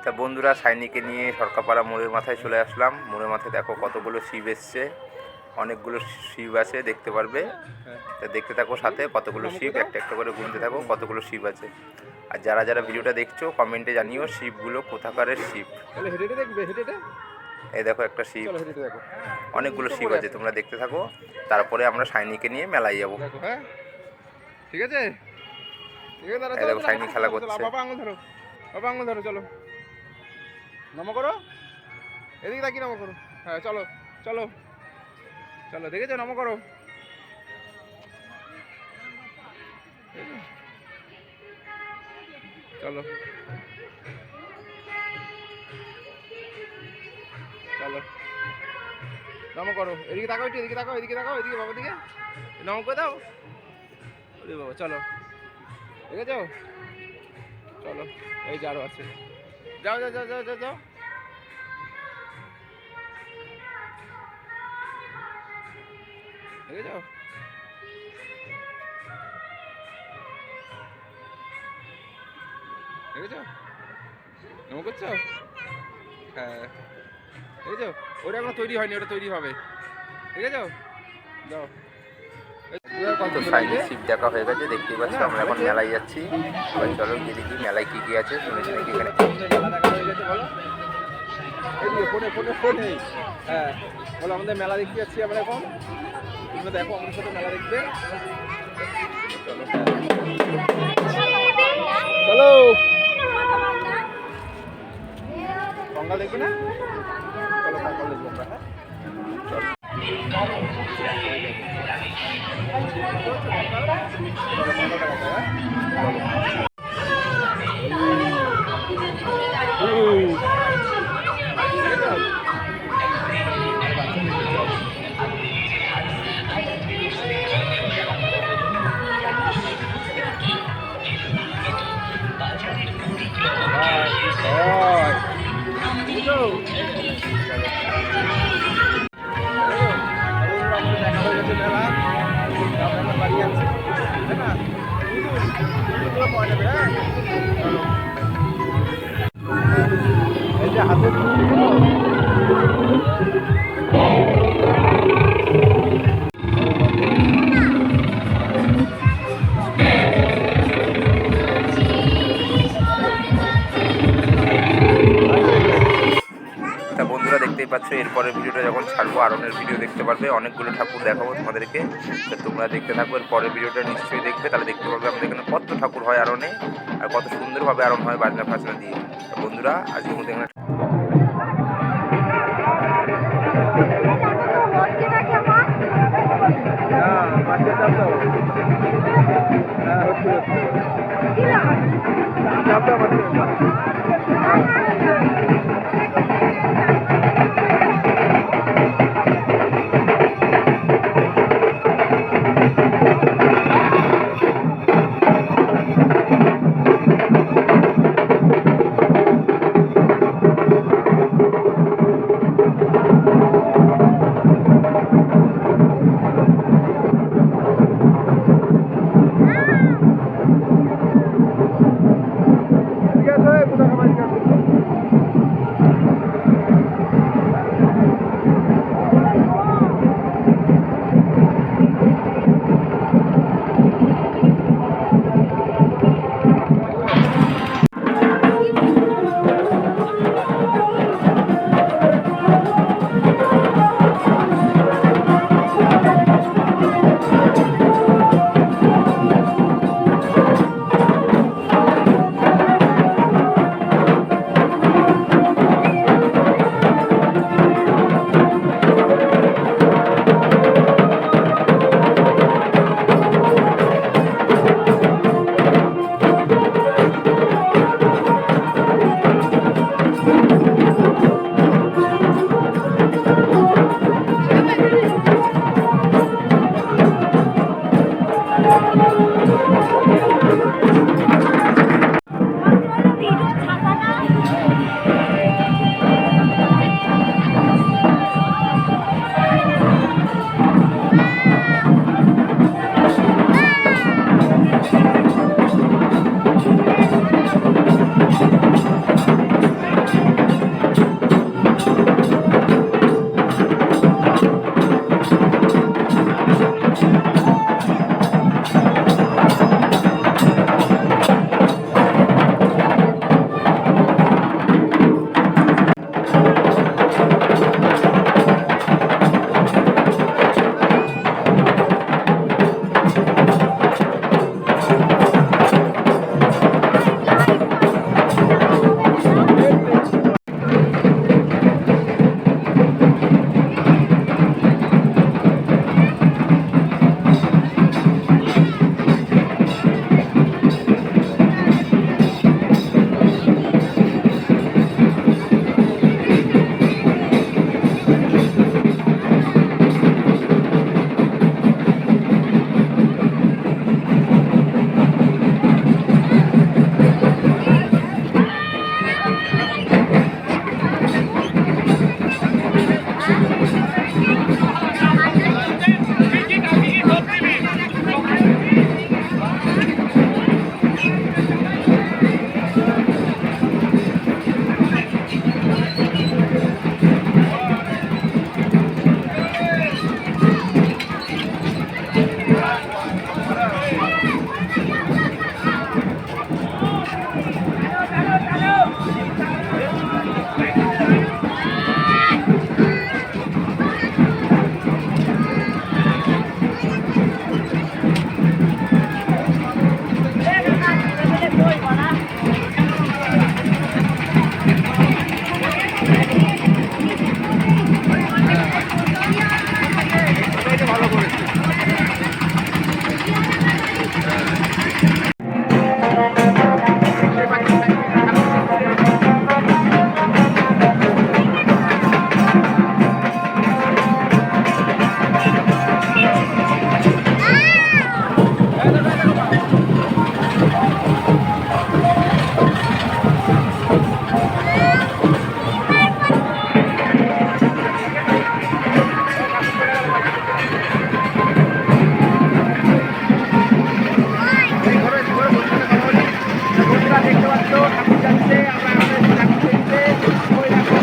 তা বন্ধুরা সাইনিকে নিয়ে সরকারপাড়া মোড়ের মাথায় চলে আসলাম। মোড়ের মাথায় দেখো কতগুলো শিব এসছে, অনেকগুলো শিব আছে দেখতে পারবে। তা দেখতে থাকো, সাথে কতগুলো শিব একটা একটা করে গুনতে থাকো কতগুলো শিব আছে। আর যারা যারা ভিডিওটা দেখছো কমেন্টে জানিও শিবগুলো কোথাকারের শিব। এই দেখো একটা শিব, অনেকগুলো শিব আছে, তোমরা দেখতে থাকো। তারপরে আমরা সাইনিকে নিয়ে মেলায় যাবো। হ্যাঁ ঠিক আছে, এই দেখো সাইনি খেলা করছে। বাবা আঙুল ধরো, বাবা আঙুল ধরো, চলো নমো করো, এদিকে তাকি নমো করো। হ্যাঁ চলো চলো চলো, দেখেছো নমো করো। চলো চলো নমো করো, এদিকে তাকাও, একটু এদিকে তাকাও, এদিকে তাকাও, এদিকে বাবা দিকে নমো করে দাও। ওরে বাবা চলো, দেখেছো, চলো এই যে আরো আছে, যাও যাও যাও যাও যাও যাও, দেখেছো, দেখেছো নমো করছো। হ্যাঁ দেখেছো, ওটা এখনো তৈরি হয়নি, ওটা তৈরি হবে, দেখেছো, যাও। তো সাইনি শিব দেখা হয়ে গেছে, দেখতেই পাচ্ছ। আমরা এখন মেলায় যাচ্ছি। এবার চলো গিয়ে দেখি মেলায় কি কি আছে। শুনেছি নাকি এখানে হ্যাঁ বলো, আমাদের মেলা দেখতে যাচ্ছি আমরা এখন, তোমরা দেখো আমাদের সাথে মেলা দেখবে। চলো চলো, গঙ্গা দেখবে না, চলো গঙ্গা দেখবো আমরা। তা বন্ধুরা দেখতেই পাচ্ছ, এরপরের ভিডিওটা যখন ছাড়বো আরনের ভিডিও দেখতে পারবে, অনেকগুলো ঠাকুর দেখাবো তোমাদেরকে। তো তোমরা দেখতে থাকো, এর পরের ভিডিওটা নিশ্চয়ই দেখবে, তাহলে দেখতে পারবে আমাদের এখানে কত ঠাকুর হয় আরনে, আর কত সুন্দরভাবে আরন হয় বাজনা ফাজনা দিয়ে। তো বন্ধুরা আজকের মধ্যে এখানে ঠিক আছে, দেখতে পাচ্ছ ঠাকুর যাচ্ছে, আমরা আমাদের ঠাকুর দেখতে ওই দেখো।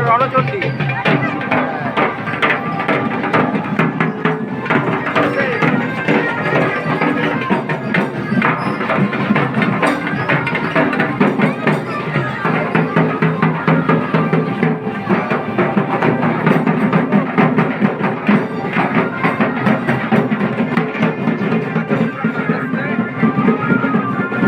রণচণ্ডী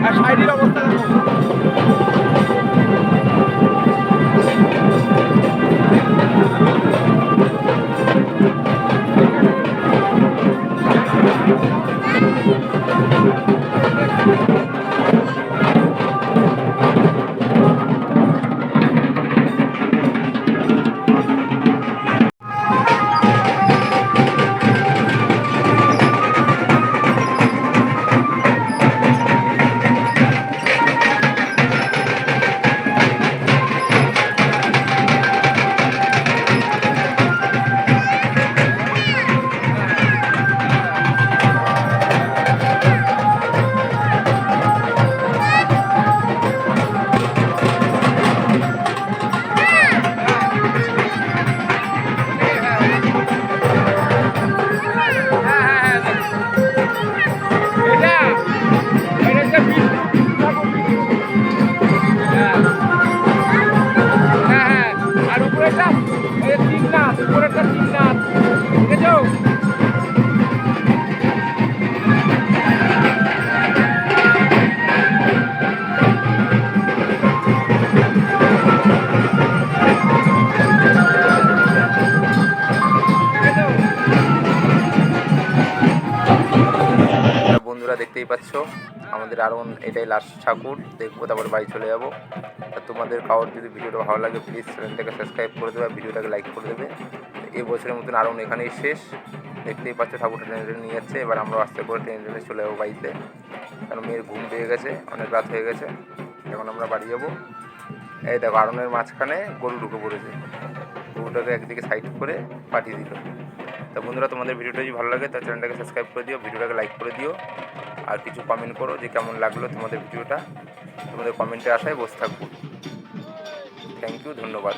আর সাইডের অবস্থা দেখো। আর উপরেটা তিননাথ, উপরেটা তিননাথ, দেখেছো? বন্ধুরা দেখতেই পাচ্ছ আমাদের আরও এটাই লাস্ট ঠাকুর দেখবো, তারপরে বাড়ি চলে যাবো। আর তোমাদের কারোর যদি ভিডিওটা ভালো লাগে প্লিজ চ্যানেলটাকে সাবস্ক্রাইব করে দেবে, ভিডিওটাকে লাইক করে দেবে। এই বছরের মতন আরও এখানেই শেষ। দেখতেই পাচ্ছ ঠাকুরটা টেনে টেনে নিয়ে যাচ্ছে, এবার আমরা আস্তে করে টেনে টেনে চলে যাবো বাড়িতে, কারণ মেয়ের ঘুম পেয়ে গেছে, অনেক রাত হয়ে গেছে। এখন আমরা বাড়ি যাবো। এই দেখো আরনের মাঝখানে গরু ঢুকে পড়েছে, গরুটাকে একদিকে সাইড করে পাঠিয়ে দিল। তো বন্ধুরা তোমাদের ভিডিওটা যদি ভালো লাগে তাহলে চ্যানেলটাকে সাবস্ক্রাইব করে দিও, ভিডিওটাকে লাইক করে দিও, আর কিছু কমেন্ট করো যে কেমন লাগলো তোমাদের ভিডিওটা। তোমাদের কমেন্টে আশায় বসে থাকবো। থ্যাংক ইউ, ধন্যবাদ।